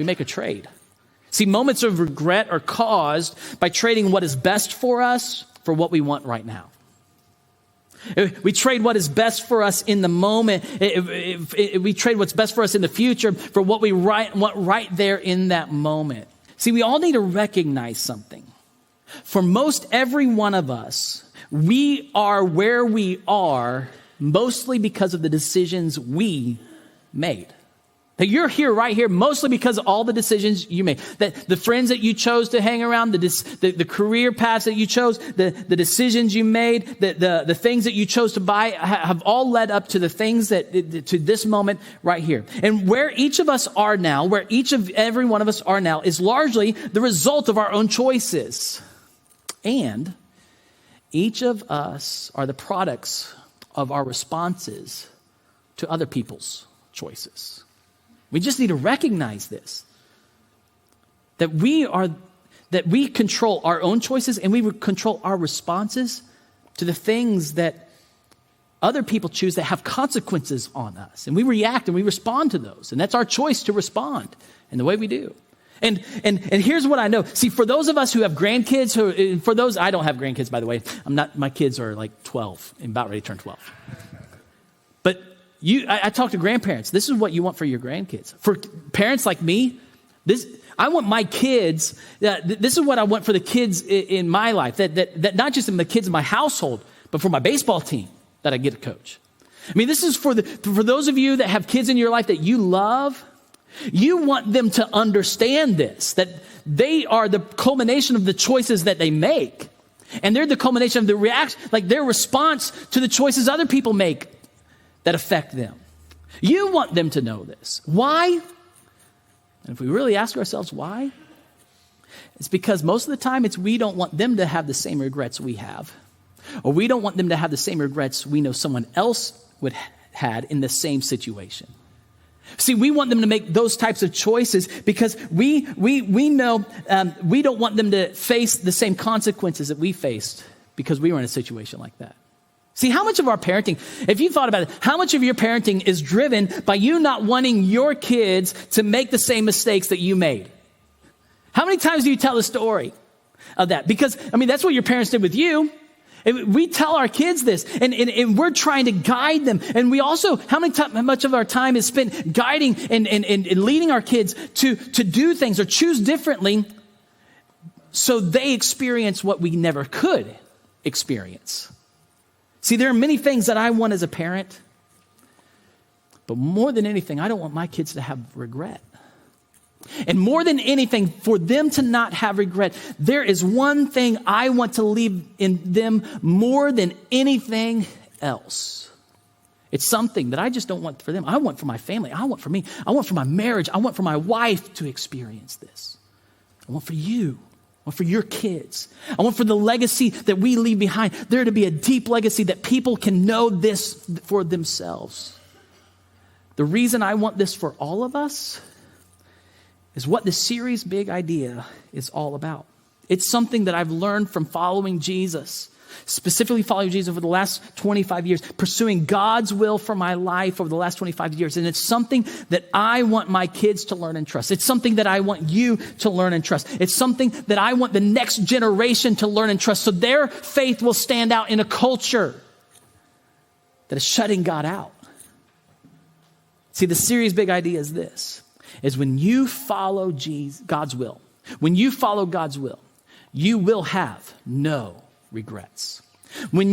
We make a trade. See, moments of regret are caused by trading what is best for us for what we want right now. We trade what is best for us in the moment. We trade what's best for us in the future for what we want right there in that moment. See, we all need to recognize something. For most every one of us, we are where we are mostly because of the decisions we made. That you're here, right here, mostly because of all the decisions you made. That the friends that you chose to hang around, the career paths that you chose, the decisions you made, the things that you chose to buy have all led up to the things to this moment right here. And where each of us are now, where every one of us are now, is largely the result of our own choices. And each of us are the products of our responses to other people's choices. We just need to recognize this. That we control our own choices and we control our responses to the things that other people choose that have consequences on us. And we react and we respond to those. And that's our choice to respond in the way we do. And here's what I know. See, for those of us who have grandkids, I don't have grandkids, by the way. My kids are like 12 and about ready to turn 12. But I talk to grandparents. This is what you want for your grandkids. For parents like me, I want my kids, this is what I want for the kids in my life. That not just in the kids in my household, but for my baseball team that I get to coach. I mean, this is for those of you that have kids in your life that you love. You want them to understand this, that they are the culmination of the choices that they make. And they're the culmination of the reaction, like their response to the choices other people make that affect them. You want them to know this. Why? And if we really ask ourselves why, it's because most of the time we don't want them to have the same regrets we have. Or we don't want them to have the same regrets we know someone else would had in the same situation. See, we want them to make those types of choices because we know we don't want them to face the same consequences that we faced because we were in a situation like that. See, how much of our parenting, if you thought about it, how much of your parenting is driven by you not wanting your kids to make the same mistakes that you made? How many times do you tell the story of that? Because, that's what your parents did with you. And we tell our kids this, and we're trying to guide them. And we also, how much of our time is spent guiding and leading our kids to do things or choose differently so they experience what we never could experience. See, there are many things that I want as a parent, but more than anything, I don't want my kids to have regret. And more than anything, for them to not have regret, there is one thing I want to leave in them more than anything else. It's something that I just don't want for them. I want for my family. I want for me. I want for my marriage. I want for my wife to experience this. I want for you. I want for your kids. I want for the legacy that we leave behind, there to be a deep legacy that people can know this for themselves. The reason I want this for all of us is what the series Big Idea is all about. It's something that I've learned from following Jesus, specifically following Jesus over the last 25 years, pursuing God's will for my life over the last 25 years. And it's something that I want my kids to learn and trust. It's something that I want you to learn and trust. It's something that I want the next generation to learn and trust so their faith will stand out in a culture that is shutting God out. See, the series Big Idea is this. Is when you follow God's will, when you follow God's will, you will have no regrets. When